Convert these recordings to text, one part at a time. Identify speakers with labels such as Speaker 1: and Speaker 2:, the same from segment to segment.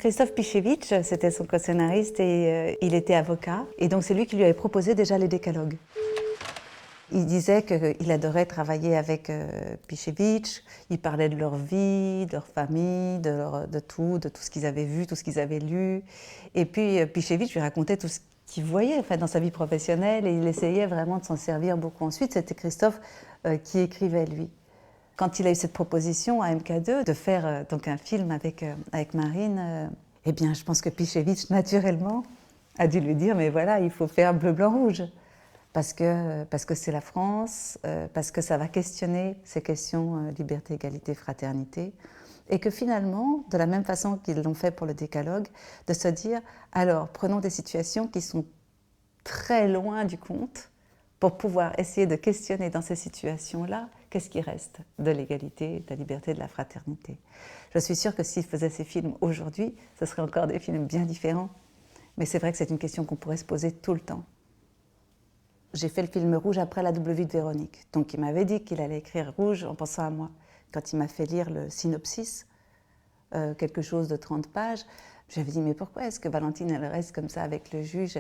Speaker 1: Christophe Pichevich, c'était son co-scénariste et il était avocat. Et donc c'est lui qui lui avait proposé déjà les décalogues. Il disait qu'il adorait travailler avec Pichevich. Il parlait de leur vie, de leur famille, de tout ce qu'ils avaient vu, tout ce qu'ils avaient lu. Et puis Pichevich lui racontait tout ce qu'il voyait enfin, dans sa vie professionnelle et il essayait vraiment de s'en servir beaucoup. Ensuite, c'était Christophe qui écrivait, lui. Quand il a eu cette proposition à MK2 de faire donc un film avec Marine, eh bien, je pense que Pichevich, naturellement, a dû lui dire « mais voilà, il faut faire bleu, blanc, rouge ». Parce que c'est la France, parce que ça va questionner ces questions liberté, égalité, fraternité. Et que finalement, de la même façon qu'ils l'ont fait pour le décalogue, de se dire, alors prenons des situations qui sont très loin du compte pour pouvoir essayer de questionner dans ces situations-là, qu'est-ce qui reste de l'égalité, de la liberté, de la fraternité. Je suis sûre que s'ils faisaient ces films aujourd'hui, ce seraient encore des films bien différents. Mais c'est vrai que c'est une question qu'on pourrait se poser tout le temps. J'ai fait le film Rouge après la double vie de Véronique. Donc il m'avait dit qu'il allait écrire Rouge en pensant à moi. Quand il m'a fait lire le synopsis, quelque chose de 30 pages, j'avais dit mais pourquoi est-ce que Valentine elle reste comme ça avec le juge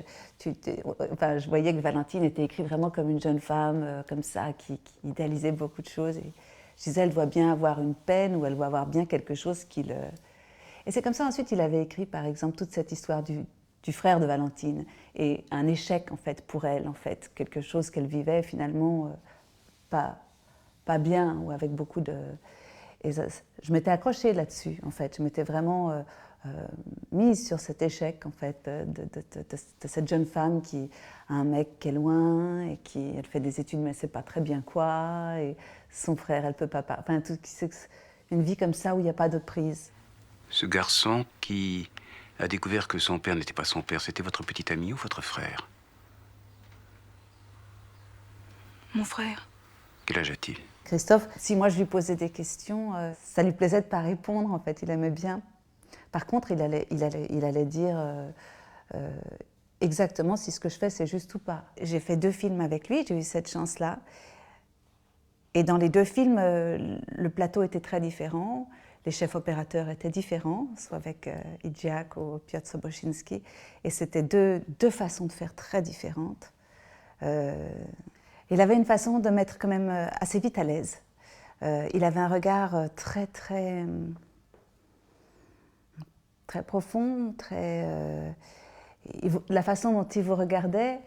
Speaker 1: enfin, je voyais que Valentine était écrite vraiment comme une jeune femme, comme ça, qui idéalisait beaucoup de choses. Et je disais elle doit bien avoir une peine ou elle doit avoir bien quelque chose qui le... Et c'est comme ça ensuite il avait écrit par exemple toute cette histoire du frère de Valentine, et un échec en fait pour elle, en fait, quelque chose qu'elle vivait finalement pas bien, ou avec beaucoup de... Et je m'étais accrochée là-dessus, en fait, je m'étais vraiment mise sur cet échec, en fait, de cette jeune femme qui a un mec qui est loin, et qui, elle fait des études mais elle ne sait pas très bien quoi, et son frère, elle peut pas... Enfin, une vie comme ça où il n'y a pas de prise.
Speaker 2: Ce garçon qui a découvert que son père n'était pas son père, c'était votre petit ami ou votre frère?
Speaker 3: Mon frère.
Speaker 2: Quel âge a-t-il?
Speaker 1: Christophe, si moi je lui posais des questions, ça lui plaisait de ne pas répondre, en fait, il aimait bien. Par contre, il allait dire exactement si ce que je fais c'est juste ou pas. J'ai fait 2 films avec lui, j'ai eu cette chance-là. Et dans les 2 films, le plateau était très différent. Les chefs opérateurs étaient différents, soit avec Idziak ou Piotr Soboszyński. Et c'était deux façons de faire très différentes. Il avait une façon de mettre quand même assez vite à l'aise. Il avait un regard très profond, la façon dont il vous regardait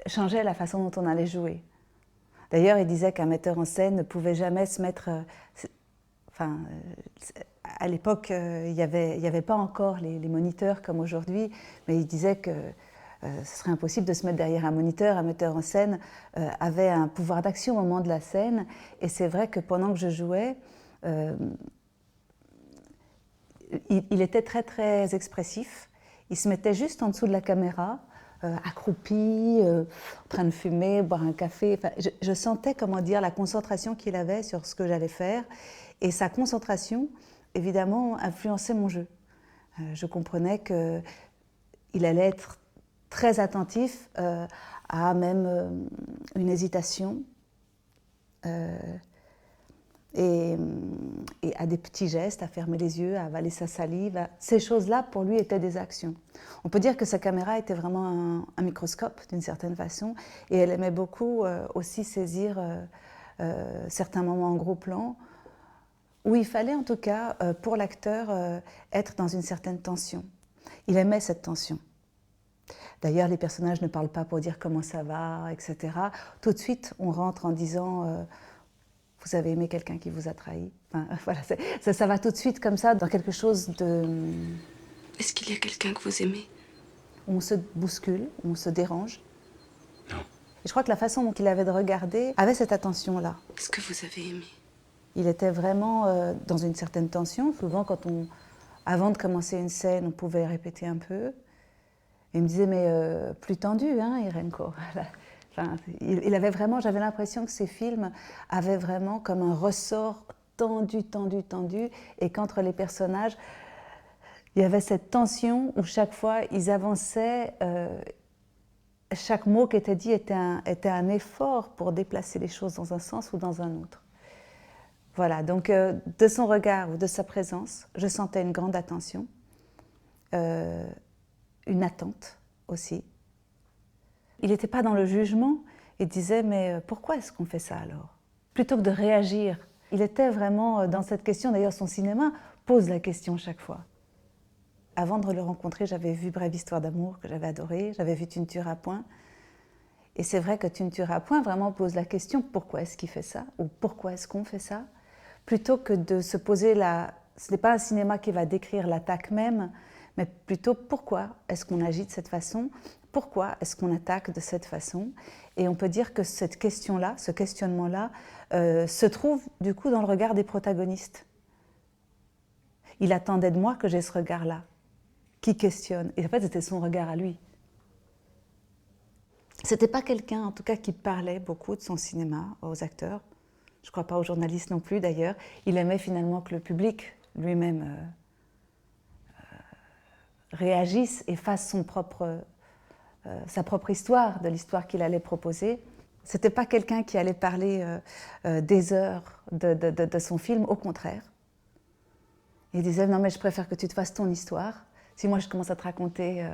Speaker 1: changeait la façon dont on allait jouer. D'ailleurs, il disait qu'un metteur en scène ne pouvait jamais se mettre... à l'époque, il n'y avait pas encore les moniteurs comme aujourd'hui, mais il disait que ce serait impossible de se mettre derrière un moniteur. Un metteur en scène avait un pouvoir d'action au moment de la scène. Et c'est vrai que pendant que je jouais, il était très expressif. Il se mettait juste en dessous de la caméra, accroupi, en train de fumer, boire un café. Enfin, je sentais, comment dire, la concentration qu'il avait sur ce que j'allais faire. Et sa concentration, évidemment, influençait mon jeu. Je comprenais qu'il allait être très attentif à même une hésitation et à des petits gestes, à fermer les yeux, à avaler sa salive. Ces choses-là, pour lui, étaient des actions. On peut dire que sa caméra était vraiment un microscope, d'une certaine façon, et elle aimait beaucoup aussi saisir certains moments en gros plan, où il fallait en tout cas, pour l'acteur, être dans une certaine tension. Il aimait cette tension. D'ailleurs, les personnages ne parlent pas pour dire comment ça va, etc. Tout de suite, on rentre en disant vous avez aimé quelqu'un qui vous a trahi. Enfin, voilà, ça va tout de suite comme ça, dans quelque chose de...
Speaker 3: Est-ce qu'il y a quelqu'un que vous aimez?
Speaker 1: On se bouscule, on se dérange.
Speaker 2: Non.
Speaker 1: Et je crois que la façon dont il avait de regarder avait cette attention-là.
Speaker 3: Est-ce que vous avez aimé?
Speaker 1: Il était vraiment dans une certaine tension. Souvent, avant de commencer une scène, on pouvait répéter un peu. Et il me disait, mais plus tendu, hein, Irenko. Enfin, il avait vraiment, j'avais l'impression que ces films avaient vraiment comme un ressort tendu, et qu'entre les personnages, il y avait cette tension où chaque fois ils avançaient, chaque mot qui était dit était un effort pour déplacer les choses dans un sens ou dans un autre. Voilà, donc de son regard ou de sa présence, je sentais une grande attention, une attente aussi. Il n'était pas dans le jugement, il disait mais pourquoi est-ce qu'on fait ça alors? Plutôt que de réagir, il était vraiment dans cette question, d'ailleurs son cinéma pose la question chaque fois. Avant de le rencontrer, j'avais vu Brève histoire d'amour que j'avais adoré, j'avais vu Tu ne tueras point. Et c'est vrai que Tu ne tueras point vraiment pose la question pourquoi est-ce qu'il fait ça ou pourquoi est-ce qu'on fait ça, plutôt que de se poser ce n'est pas un cinéma qui va décrire l'attaque même, mais plutôt pourquoi est-ce qu'on agit de cette façon, pourquoi est-ce qu'on attaque de cette façon. Et on peut dire que cette question-là, ce questionnement-là, se trouve du coup dans le regard des protagonistes. Il attendait de moi que j'ai ce regard-là, qui questionne. Et en fait, c'était son regard à lui. C'était pas quelqu'un, en tout cas, qui parlait beaucoup de son cinéma aux acteurs. Je ne crois pas aux journalistes non plus, d'ailleurs. Il aimait finalement que le public lui-même réagisse et fasse sa propre histoire, de l'histoire qu'il allait proposer. C'était pas quelqu'un qui allait parler des heures de son film, au contraire. Il disait « Non, mais je préfère que tu te fasses ton histoire. Si moi je commence à te raconter…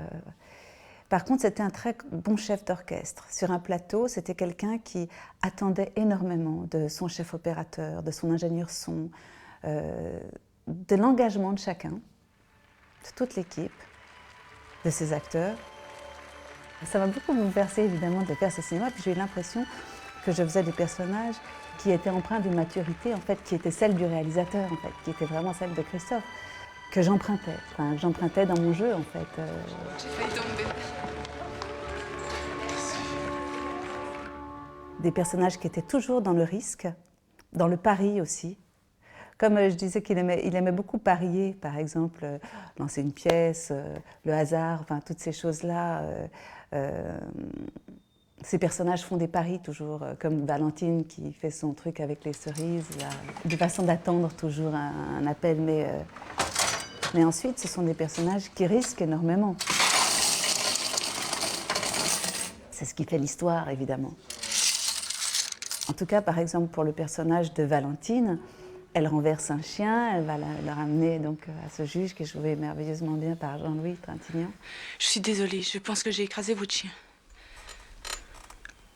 Speaker 1: Par contre, c'était un très bon chef d'orchestre. Sur un plateau, c'était quelqu'un qui attendait énormément de son chef opérateur, de son ingénieur son, de l'engagement de chacun, de toute l'équipe, de ses acteurs. Ça m'a beaucoup bouleversée, évidemment, de faire ce cinéma. Puis j'ai eu l'impression que je faisais des personnages qui étaient empreints d'une maturité, en fait, qui était celle du réalisateur, en fait, qui était vraiment celle de Christophe, que j'empruntais dans mon jeu, en fait.
Speaker 3: J'ai failli tomber.
Speaker 1: Des personnages qui étaient toujours dans le risque, dans le pari aussi. Comme je disais qu'il aimait beaucoup parier, par exemple, lancer une pièce, le hasard, enfin, toutes ces choses-là. Ces personnages font des paris toujours, comme Valentine qui fait son truc avec les cerises. Il y a des façons d'attendre toujours un appel, mais ensuite, ce sont des personnages qui risquent énormément. C'est ce qui fait l'histoire, évidemment. En tout cas, par exemple, pour le personnage de Valentine, elle renverse un chien, elle va le ramener donc à ce juge qui est joué merveilleusement bien par Jean-Louis Trintignant.
Speaker 3: Je suis désolée, je pense que j'ai écrasé votre chien.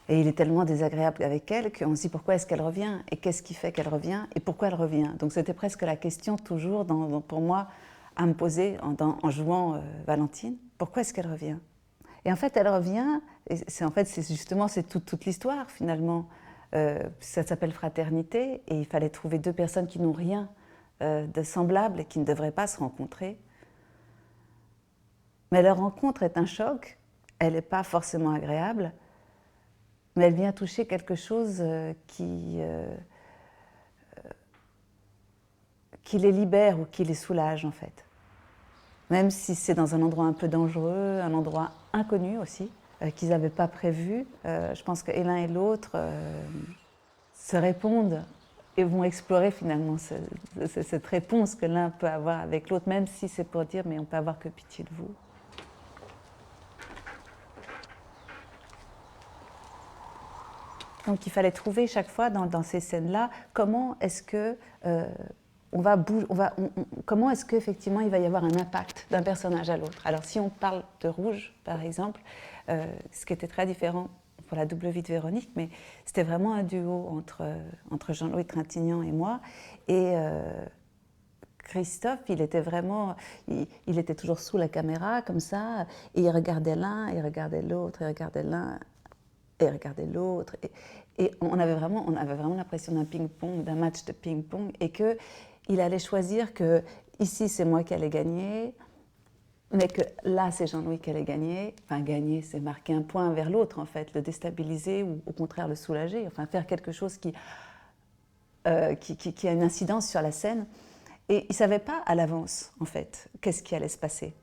Speaker 1: Et il est tellement désagréable avec elle qu'on se dit pourquoi est-ce qu'elle revient et qu'est-ce qui fait qu'elle revient et pourquoi elle revient. Donc c'était presque la question toujours pour moi à me poser en jouant Valentine. Pourquoi est-ce qu'elle revient? Et en fait, elle revient, et c'est toute l'histoire finalement. Ça s'appelle Fraternité et il fallait trouver deux personnes qui n'ont rien de semblable et qui ne devraient pas se rencontrer. Mais leur rencontre est un choc, elle n'est pas forcément agréable, mais elle vient toucher quelque chose qui les libère ou qui les soulage en fait. Même si c'est dans un endroit un peu dangereux, un endroit inconnu aussi, qu'ils n'avaient pas prévu. Je pense que l'un et l'autre se répondent et vont explorer finalement cette réponse que l'un peut avoir avec l'autre, même si c'est pour dire mais on peut avoir que pitié de vous. Donc il fallait trouver chaque fois dans ces scènes-là comment est-ce que comment est-ce qu'effectivement il va y avoir un impact d'un personnage à l'autre. Alors si on parle de Rouge, par exemple, ce qui était très différent pour la double vie de Véronique, mais c'était vraiment un duo entre Jean-Louis Trintignant et moi. Et Christophe, il était toujours sous la caméra, comme ça, et il regardait l'un, il regardait l'autre, il regardait l'un, et il regardait l'autre. Et on avait vraiment l'impression d'un ping-pong, d'un match de ping-pong, et qu'il allait choisir que ici c'est moi qui allais gagner, mais que là c'est Jean-Louis qui allait gagner. Enfin gagner, c'est marquer un point vers l'autre en fait, le déstabiliser ou au contraire le soulager, enfin faire quelque chose qui a une incidence sur la scène. Et il ne savait pas à l'avance en fait qu'est-ce qui allait se passer.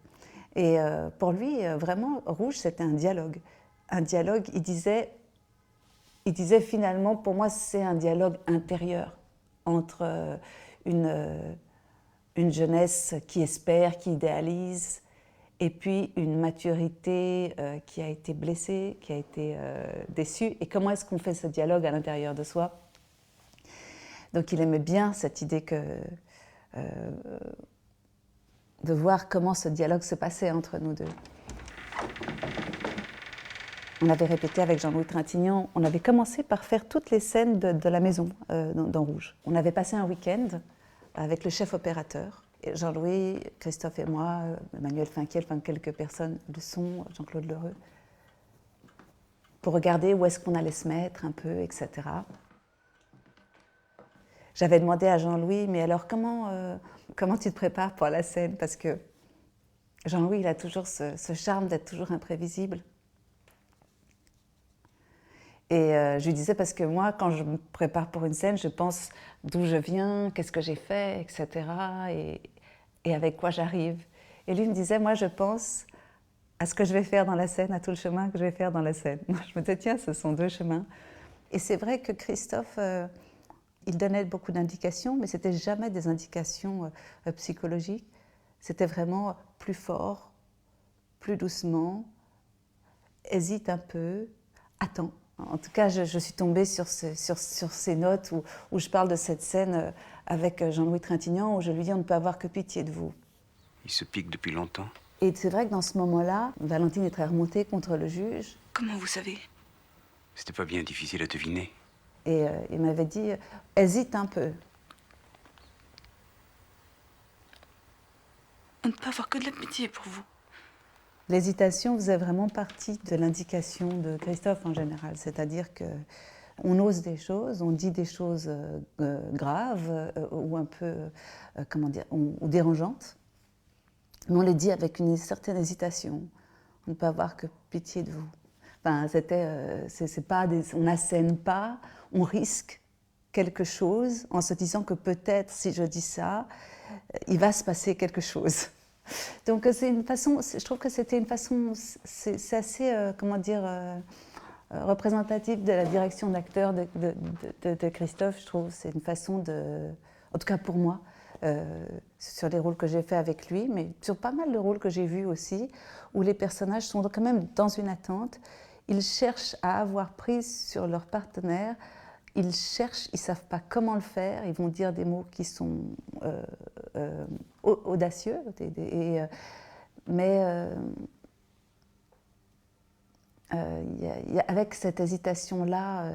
Speaker 1: Et pour lui, vraiment, Rouge c'était un dialogue. Un dialogue, il disait finalement, pour moi, c'est un dialogue intérieur entre une jeunesse qui espère, qui idéalise, et puis une maturité qui a été blessée, qui a été déçue. Et comment est-ce qu'on fait ce dialogue à l'intérieur de soi? Donc il aimait bien cette idée de voir comment ce dialogue se passait entre nous deux. On avait répété avec Jean-Louis Trintignant, on avait commencé par faire toutes les scènes de la maison dans Rouge. On avait passé un week-end avec le chef opérateur, Jean-Louis, Christophe et moi, Emmanuel Finkiel, enfin quelques personnes, le son, Jean-Claude Lheureux, pour regarder où est-ce qu'on allait se mettre un peu, etc. J'avais demandé à Jean-Louis, mais alors comment tu te prépares pour la scène? Parce que Jean-Louis, il a toujours ce charme d'être toujours imprévisible. Et je lui disais, parce que moi, quand je me prépare pour une scène, je pense d'où je viens, qu'est-ce que j'ai fait, etc. Et avec quoi j'arrive. Et lui me disait, moi, je pense à ce que je vais faire dans la scène, à tout le chemin que je vais faire dans la scène. Moi, je me disais, tiens, ce sont deux chemins. Et c'est vrai que Christophe, il donnait beaucoup d'indications, mais ce n'était jamais des indications psychologiques. C'était vraiment plus fort, plus doucement, hésite un peu, attends. En tout cas, je suis tombée sur ces notes où je parle de cette scène avec Jean-Louis Trintignant, où je lui dis « on ne peut avoir que pitié de vous ».
Speaker 2: Il se pique depuis longtemps.
Speaker 1: Et c'est vrai que dans ce moment-là, Valentine est très remontée contre le juge.
Speaker 3: Comment vous savez?
Speaker 2: C'était pas bien difficile à deviner.
Speaker 1: Et il m'avait dit « hésite un peu ».
Speaker 3: On ne peut avoir que de la pitié pour vous.
Speaker 1: L'hésitation faisait vraiment partie de l'indication de Christophe en général, c'est-à-dire qu'on ose des choses, on dit des choses graves ou un peu, comment dire, ou dérangeantes, mais on les dit avec une certaine hésitation. On ne peut avoir que pitié de vous. Enfin, c'est pas on n'assène pas, on risque quelque chose en se disant que peut-être si je dis ça, il va se passer quelque chose. Donc c'est une façon, je trouve que c'était une façon, c'est assez, comment dire, représentatif de la direction d'acteur de Christophe, je trouve. C'est une façon en tout cas pour moi, sur les rôles que j'ai faits avec lui, mais sur pas mal de rôles que j'ai vus aussi, où les personnages sont quand même dans une attente, ils cherchent à avoir prise sur leur partenaire, ils cherchent, ils ne savent pas comment le faire, ils vont dire des mots qui sont audacieux, mais avec cette hésitation-là,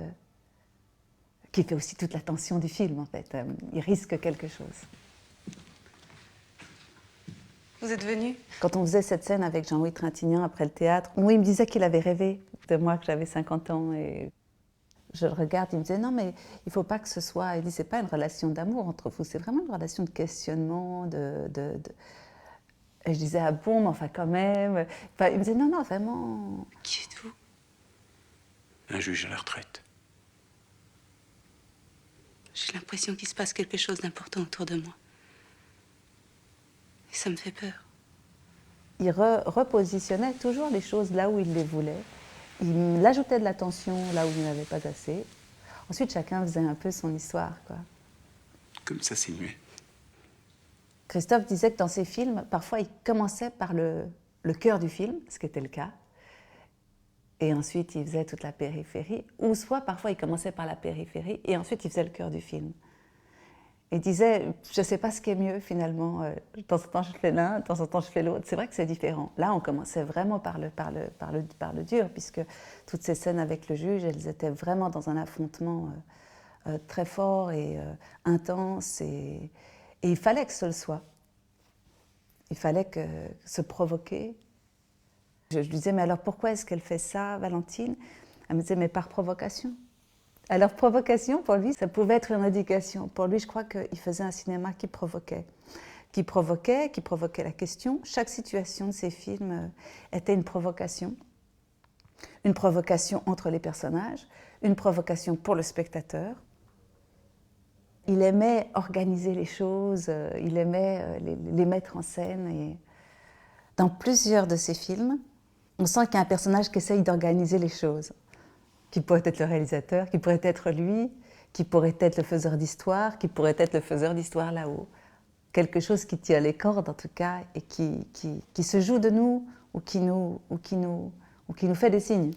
Speaker 1: qui fait aussi toute la tension du film en fait, il risque quelque chose.
Speaker 3: Vous êtes venu?
Speaker 1: Quand on faisait cette scène avec Jean-Louis Trintignant après le théâtre, il me disait qu'il avait rêvé de moi, que j'avais 50 ans. Et je le regarde, il me disait non, mais il ne faut pas que ce soit. Il dit c'est pas une relation d'amour entre vous, c'est vraiment une relation de questionnement. Et je disais ah bon, mais enfin quand même. Enfin, il me disait non, non, vraiment.
Speaker 3: Qui êtes-vous?
Speaker 2: Un juge à la retraite.
Speaker 3: J'ai l'impression qu'il se passe quelque chose d'important autour de moi. Et ça me fait peur.
Speaker 1: Il repositionnait toujours les choses là où il les voulait. Il ajoutait de la tension là où il n'y en avait pas assez. Ensuite, chacun faisait un peu son histoire, quoi.
Speaker 2: Comme ça, c'est muet.
Speaker 1: Christophe disait que dans ses films, parfois, il commençait par le cœur du film, ce qui était le cas, et ensuite, il faisait toute la périphérie, ou soit, parfois, il commençait par la périphérie, et ensuite, il faisait le cœur du film. Il disait, je ne sais pas ce qui est mieux, finalement, de temps en temps, je fais l'un, de temps en temps, je fais l'autre. C'est vrai que c'est différent. Là, on commençait vraiment par le dur, puisque toutes ces scènes avec le juge, elles étaient vraiment dans un affrontement très fort et intense, et il fallait que ce le soit. Il fallait se provoquer. Je lui disais, mais alors pourquoi est-ce qu'elle fait ça, Valentine? Elle me disait, mais par provocation. Alors, provocation, pour lui, ça pouvait être une indication. Pour lui, je crois qu'il faisait un cinéma qui provoquait la question. Chaque situation de ses films était une provocation entre les personnages, une provocation pour le spectateur. Il aimait organiser les choses, il aimait les mettre en scène. Et dans plusieurs de ses films, on sent qu'il y a un personnage qui essaye d'organiser les choses, qui pourrait être le réalisateur, qui pourrait être lui, qui pourrait être le faiseur d'histoire, qui pourrait être le faiseur d'histoire là-haut. Quelque chose qui tient les cordes en tout cas et qui se joue de nous ou qui nous fait des signes.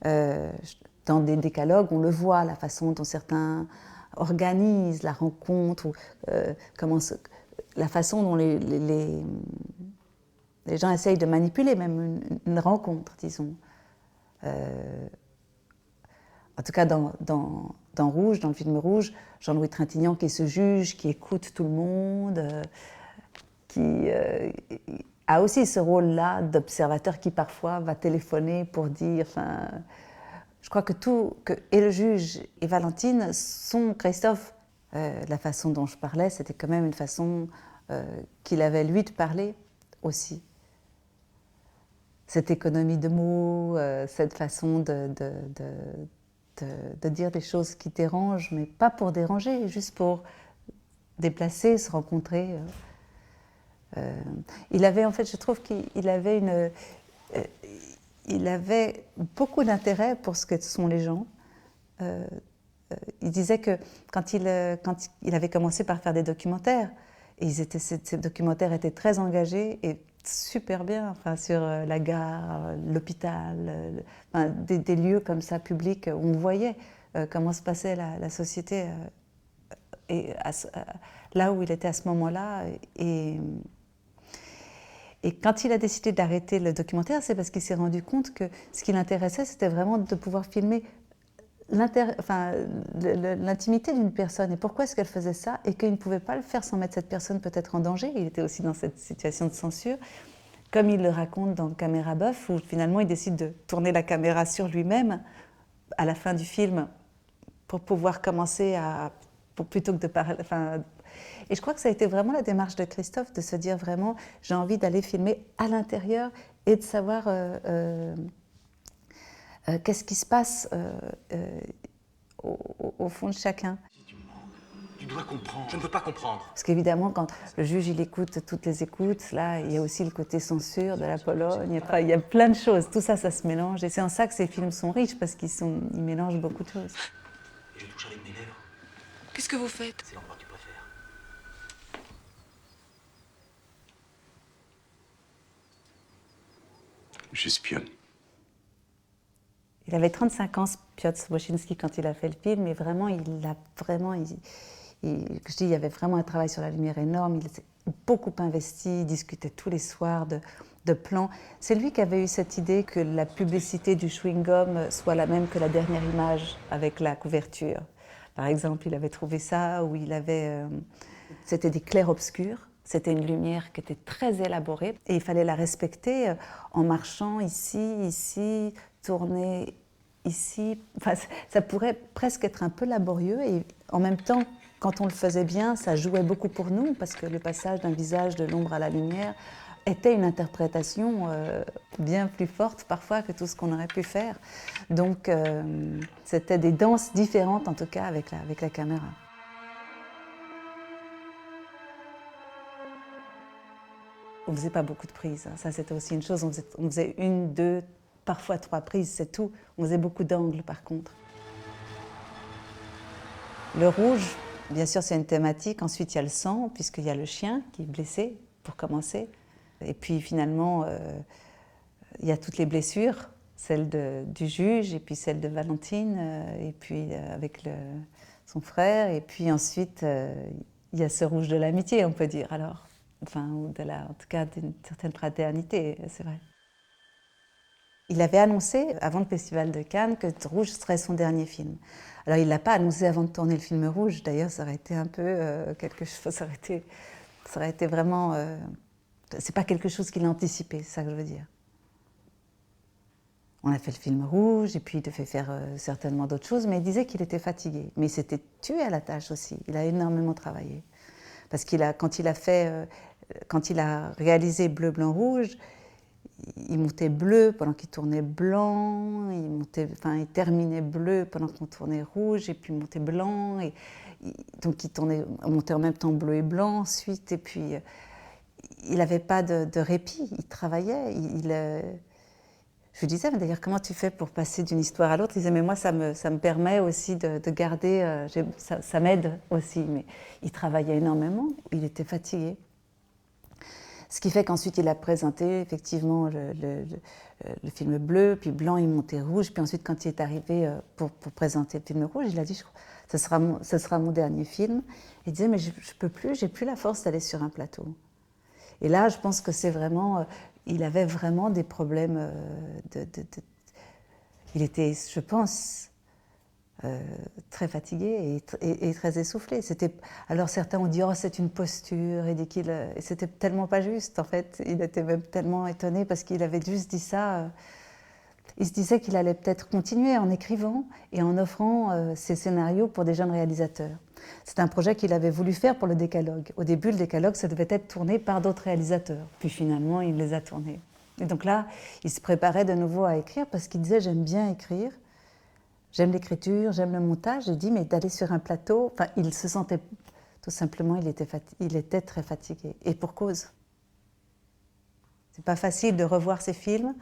Speaker 1: Dans des décalogues, on le voit, la façon dont certains organise la rencontre, ou la façon dont les gens essayent de manipuler même une rencontre, disons. En tout cas, dans Rouge, dans le film Rouge, Jean-Louis Trintignant qui se juge, qui écoute tout le monde, qui a aussi ce rôle-là d'observateur qui parfois va téléphoner pour dire... Je crois que et le juge et Valentine sont Christophe. La façon dont je parlais, c'était quand même une façon qu'il avait, lui, de parler aussi. Cette économie de mots, cette façon de dire des choses qui dérangent, mais pas pour déranger, juste pour déplacer, se rencontrer. Il avait, en fait, je trouve qu'il avait il avait beaucoup d'intérêt pour ce que sont les gens. Il disait que quand il avait commencé par faire des documentaires, et ces documentaires étaient très engagés et super bien, enfin, sur la gare, l'hôpital, des lieux comme ça publics où on voyait comment se passait la société et là où il était à ce moment-là. Et quand il a décidé d'arrêter le documentaire, c'est parce qu'il s'est rendu compte que ce qui l'intéressait, c'était vraiment de pouvoir filmer l'intimité d'une personne. Et pourquoi est-ce qu'elle faisait ça? Et qu'il ne pouvait pas le faire sans mettre cette personne peut-être en danger. Il était aussi dans cette situation de censure. Comme il le raconte dans Caméra Bœuf, où finalement il décide de tourner la caméra sur lui-même à la fin du film pour pouvoir commencer plutôt que de parler... Et je crois que ça a été vraiment la démarche de Christophe, de se dire vraiment, j'ai envie d'aller filmer à l'intérieur et de savoir qu'est-ce qui se passe au fond de chacun.
Speaker 4: Si tu me manques, tu dois comprendre. Je ne peux pas comprendre.
Speaker 1: Parce qu'évidemment, quand le juge il écoute toutes les écoutes, là, il y a aussi le côté censure de la Pologne. Il y a plein de choses. Tout ça, ça se mélange. Et c'est en ça que ces films sont riches, parce qu'ils mélangent beaucoup de choses.
Speaker 4: Et je touche avec mes lèvres.
Speaker 3: Qu'est-ce que vous faites?
Speaker 4: C'est l'endroit que tu préfères.
Speaker 2: J'espionne.
Speaker 1: Il avait 35 ans, Piotr Woszynski, quand il a fait le film, et vraiment, il y avait vraiment un travail sur la lumière énorme. Il s'est beaucoup investi, il discutait tous les soirs de plans. C'est lui qui avait eu cette idée que la publicité du chewing-gum soit la même que la dernière image avec la couverture. Par exemple, il avait trouvé ça, où c'était des clairs-obscurs. C'était une lumière qui était très élaborée et il fallait la respecter en marchant ici, tourner ici. Enfin, ça pourrait presque être un peu laborieux et en même temps, quand on le faisait bien, ça jouait beaucoup pour nous parce que le passage d'un visage de l'ombre à la lumière était une interprétation bien plus forte parfois que tout ce qu'on aurait pu faire. Donc, c'était des danses différentes en tout cas avec la caméra. On ne faisait pas beaucoup de prises, ça c'était aussi une chose, on faisait 1, 2, parfois 3 prises, c'est tout. On faisait beaucoup d'angles par contre. Le rouge, bien sûr c'est une thématique, ensuite il y a le sang, puisqu'il y a le chien qui est blessé, pour commencer. Et puis finalement, il y a toutes les blessures, celle du juge, et puis celle de Valentine, et puis avec son frère, et puis ensuite il y a ce rouge de l'amitié, on peut dire alors. Enfin, ou en tout cas d'une certaine fraternité, c'est vrai. Il avait annoncé, avant le Festival de Cannes, que Rouge serait son dernier film. Alors il ne l'a pas annoncé avant de tourner le film Rouge, d'ailleurs ça aurait été un peu quelque chose, ça aurait été vraiment... c'est pas quelque chose qu'il a anticipé, c'est ça que je veux dire. On a fait le film Rouge, et puis il devait faire certainement d'autres choses, mais il disait qu'il était fatigué. Mais il s'était tué à la tâche aussi, il a énormément travaillé. Parce quand il a réalisé Bleu, Blanc, Rouge, il montait bleu pendant qu'il tournait blanc, il terminait bleu pendant qu'on tournait rouge, et puis il montait blanc, donc on montait en même temps bleu et blanc ensuite, et puis il n'avait pas de répit, il travaillait. Je lui disais, d'ailleurs, comment tu fais pour passer d'une histoire à l'autre? Il disait, mais moi, ça me permet aussi de garder, ça m'aide aussi. Mais il travaillait énormément, il était fatigué. Ce qui fait qu'ensuite il a présenté effectivement le film bleu, puis blanc, il montait rouge, puis ensuite quand il est arrivé pour présenter le film rouge, il a dit ce sera mon dernier film. Il disait mais je peux plus, j'ai plus la force d'aller sur un plateau. Et là je pense que c'est vraiment, il avait vraiment des problèmes il était, je pense, très fatigué et très essoufflé. Alors certains ont dit « oh c'est une posture » et c'était tellement pas juste en fait. Il était même tellement étonné parce qu'il avait juste dit ça. Il se disait qu'il allait peut-être continuer en écrivant et en offrant ses scénarios pour des jeunes réalisateurs. C'est un projet qu'il avait voulu faire pour le Décalogue. Au début, le Décalogue, ça devait être tourné par d'autres réalisateurs. Puis finalement, il les a tournés. Et donc là, il se préparait de nouveau à écrire parce qu'il disait « j'aime bien écrire ». J'aime l'écriture, j'aime le montage. J'ai dit, mais d'aller sur un plateau, enfin, il se sentait, tout simplement, il était très fatigué. Et pour cause. C'est pas facile de revoir ces films.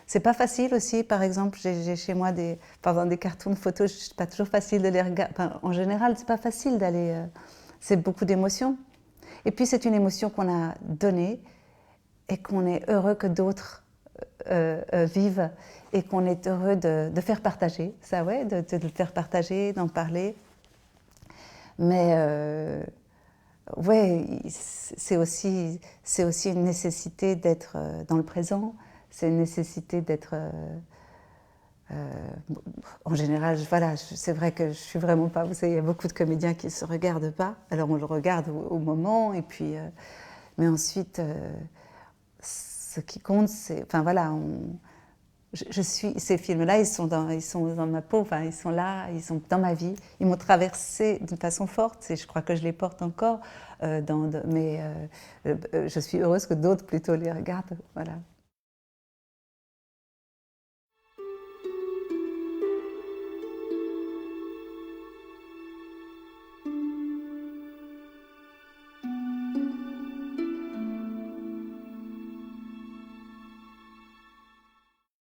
Speaker 1: C'est pas facile aussi, par exemple, j'ai chez moi des cartoons photos, c'est pas toujours facile de les regarder. Enfin, en général, c'est pas facile d'aller. C'est beaucoup d'émotions. Et puis, c'est une émotion qu'on a donnée et qu'on est heureux que d'autres vivent et qu'on est heureux de faire partager, ça ouais, de le faire partager, d'en parler. Mais ouais, c'est aussi une nécessité d'être dans le présent, c'est une nécessité d'être... en général, voilà, c'est vrai que je suis vraiment pas... Vous savez, il y a beaucoup de comédiens qui ne se regardent pas, alors on le regarde au moment, et puis... mais ensuite, ce qui compte, c'est... Enfin voilà, ces films-là, ils sont dans ma peau, enfin, ils sont là, ils sont dans ma vie. Ils m'ont traversée d'une façon forte et je crois que je les porte encore. Mais je suis heureuse que d'autres plutôt les regardent. Voilà.